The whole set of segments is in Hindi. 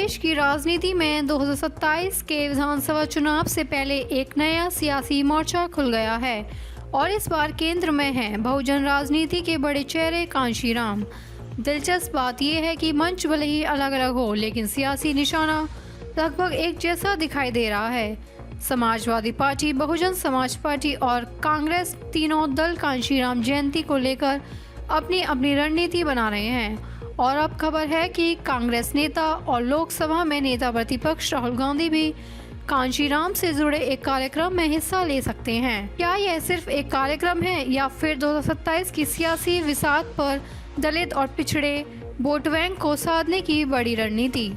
प्रदेश की राजनीति में 2027 के विधानसभा चुनाव से पहले एक नया सियासी मोर्चा खुल गया है और इस बार केंद्र में है बहुजन राजनीति के बड़े चेहरे कांशीराम। दिलचस्प बात यह है कि मंच भले ही अलग अलग हो, लेकिन सियासी निशाना लगभग एक जैसा दिखाई दे रहा है। समाजवादी पार्टी, बहुजन समाज पार्टी और कांग्रेस तीनों दल कांशीराम जयंती को लेकर अपनी अपनी रणनीति बना रहे हैं और अब खबर है कि कांग्रेस नेता और लोकसभा में नेता प्रतिपक्ष राहुल गांधी भी कांशीराम से जुड़े एक कार्यक्रम में हिस्सा ले सकते हैं। क्या यह सिर्फ एक कार्यक्रम है या फिर 2027 की सियासी विसात पर दलित और पिछड़े वोट बैंक को साधने की बड़ी रणनीति?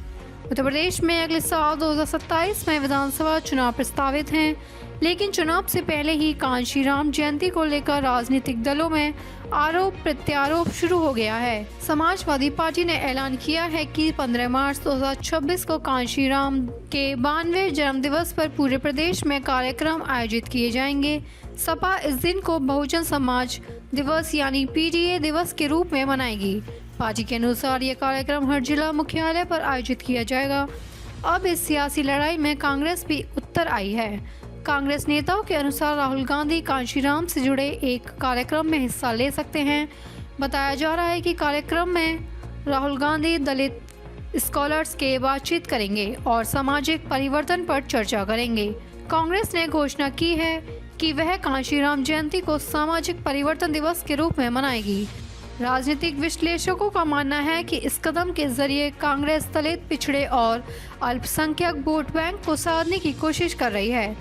उत्तर प्रदेश में अगले साल 2027 में विधानसभा चुनाव प्रस्तावित हैं, लेकिन चुनाव से पहले ही कांशीराम जयंती को लेकर राजनीतिक दलों में आरोप प्रत्यारोप शुरू हो गया है। समाजवादी पार्टी ने ऐलान किया है कि 15 मार्च 2026 को कांशीराम के 92वें जन्मदिवस पर पूरे प्रदेश में कार्यक्रम आयोजित किए जाएंगे। सपा इस दिन को बहुजन समाज दिवस यानी पीडीए दिवस के रूप में मनाएगी। पार्टी के अनुसार यह कार्यक्रम हर जिला मुख्यालय पर आयोजित किया जाएगा। अब इस सियासी लड़ाई में कांग्रेस भी उत्तर आई है। कांग्रेस नेताओं के अनुसार राहुल गांधी कांशीराम से जुड़े एक कार्यक्रम में हिस्सा ले सकते हैं। बताया जा रहा है कि कार्यक्रम में राहुल गांधी दलित स्कॉलर्स के बातचीत करेंगे और सामाजिक परिवर्तन पर चर्चा करेंगे। कांग्रेस ने घोषणा की है कि वह कांशीराम जयंती को सामाजिक परिवर्तन दिवस के रूप में मनाएगी। राजनीतिक विश्लेषकों का मानना है कि इस कदम के जरिए कांग्रेस दलित, पिछड़े और अल्पसंख्यक वोट बैंक को साधने की कोशिश कर रही है।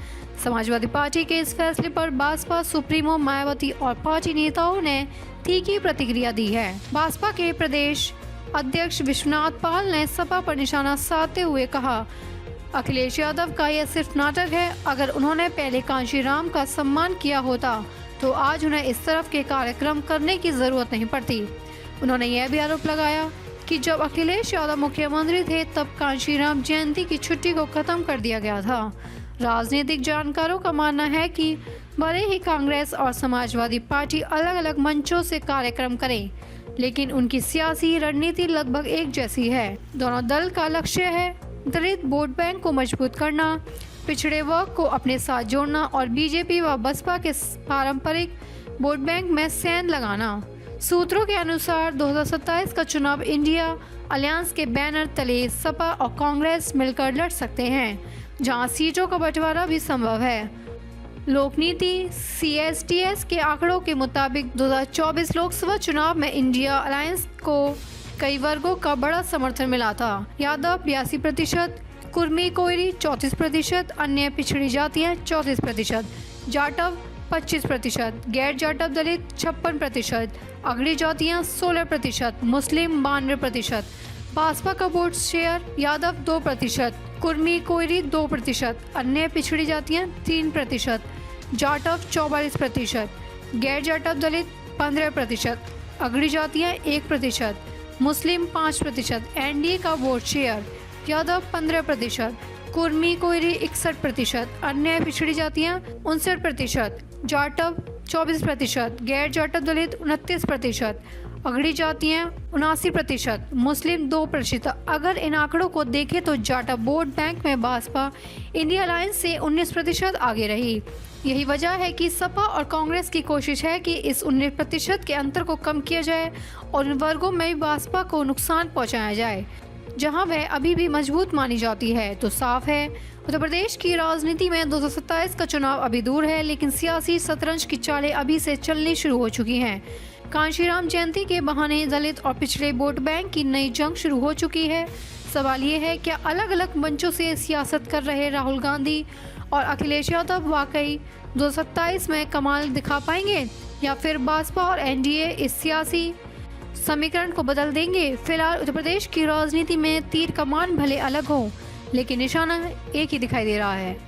समाजवादी पार्टी के इस फैसले पर बसपा सुप्रीमो मायावती और पार्टी नेताओं ने तीखी प्रतिक्रिया दी है। बसपा के प्रदेश अध्यक्ष विश्वनाथ पाल ने सपा पर निशाना साधते हुए कहा, अखिलेश यादव का यह सिर्फ नाटक है। अगर उन्होंने पहले कांशीराम का सम्मान किया होता तो आज उन्हें इस तरफ के कार्यक्रम करने की जरूरत नहीं पड़ती। उन्होंने यह भी आरोप लगाया कि जब अखिलेश यादव मुख्यमंत्री थे तब कांशीराम जयंती की छुट्टी को खत्म कर दिया गया था। राजनीतिक जानकारों का मानना है कि भले ही कांग्रेस और समाजवादी पार्टी अलग अलग मंचों से कार्यक्रम करें, लेकिन उनकी सियासी रणनीति लगभग एक जैसी है। दोनों दल का लक्ष्य है दलित वोट बैंक को मजबूत करना, पिछड़े वर्ग को अपने साथ जोड़ना और बीजेपी व बसपा के पारंपरिक वोट बैंक में सेंध लगाना। सूत्रों के अनुसार 2027 का चुनाव इंडिया अलायंस के बैनर तले सपा और कांग्रेस मिलकर लड़ सकते हैं, जहां सीटों का बंटवारा भी संभव है। लोकनीति CSTS के आंकड़ों के मुताबिक 2024 लोकसभा चुनाव में इंडिया अलायंस को कई वर्गों का बड़ा समर्थन मिला था। यादव 82%, कुर्मी कोयरी 34%, अन्य पिछड़ी जातियां 34%, जाटव 25%, गैर जाटव दलित 56%, अगड़ी जातियां 16%, मुस्लिम 92%। भाजपा का वोट शेयर यादव 2%, कुर्मी कोयरी 2%, अन्य पिछड़ी जातियां 3%, जाटव 44%, गैर जाटव दलित 15%, अगड़ी जातियां 1%, मुस्लिम 5%। एनडीए का वोट शेयर यादव 15%, कुर्मी कोयरी 61%, अन्य पिछड़ी जातियां 59%, जाटव 24%, गैर जाटव दलित 29%, अगड़ी जातियां 79%, मुस्लिम 2%। अगर इन आंकड़ों को देखें तो जाटव वोट बैंक में भाजपा इंडिया अलायंस से 19% आगे रही। यही वजह है कि सपा और कांग्रेस की कोशिश है कि इस 19% के अंतर को कम किया जाए और इन वर्गों में भाजपा को नुकसान पहुंचाया जाए, जहां वह अभी भी मजबूत मानी जाती है। तो साफ है, उत्तर प्रदेश की राजनीति में 2027 का चुनाव अभी दूर है, लेकिन सियासी शतरंज की चालें अभी से चलनी शुरू हो चुकी हैं। कांशीराम जयंती के बहाने दलित और पिछड़े वोट बैंक की नई जंग शुरू हो चुकी है। सवाल ये है, क्या अलग अलग मंचों से सियासत कर रहे राहुल गांधी और अखिलेश यादव वाकई 2027 में कमाल दिखा पाएंगे या फिर बसपा और एनडीए इस सियासी समीकरण को बदल देंगे? फिलहाल उत्तर प्रदेश की राजनीति में तीर कमान भले अलग हो, लेकिन निशाना एक ही दिखाई दे रहा है।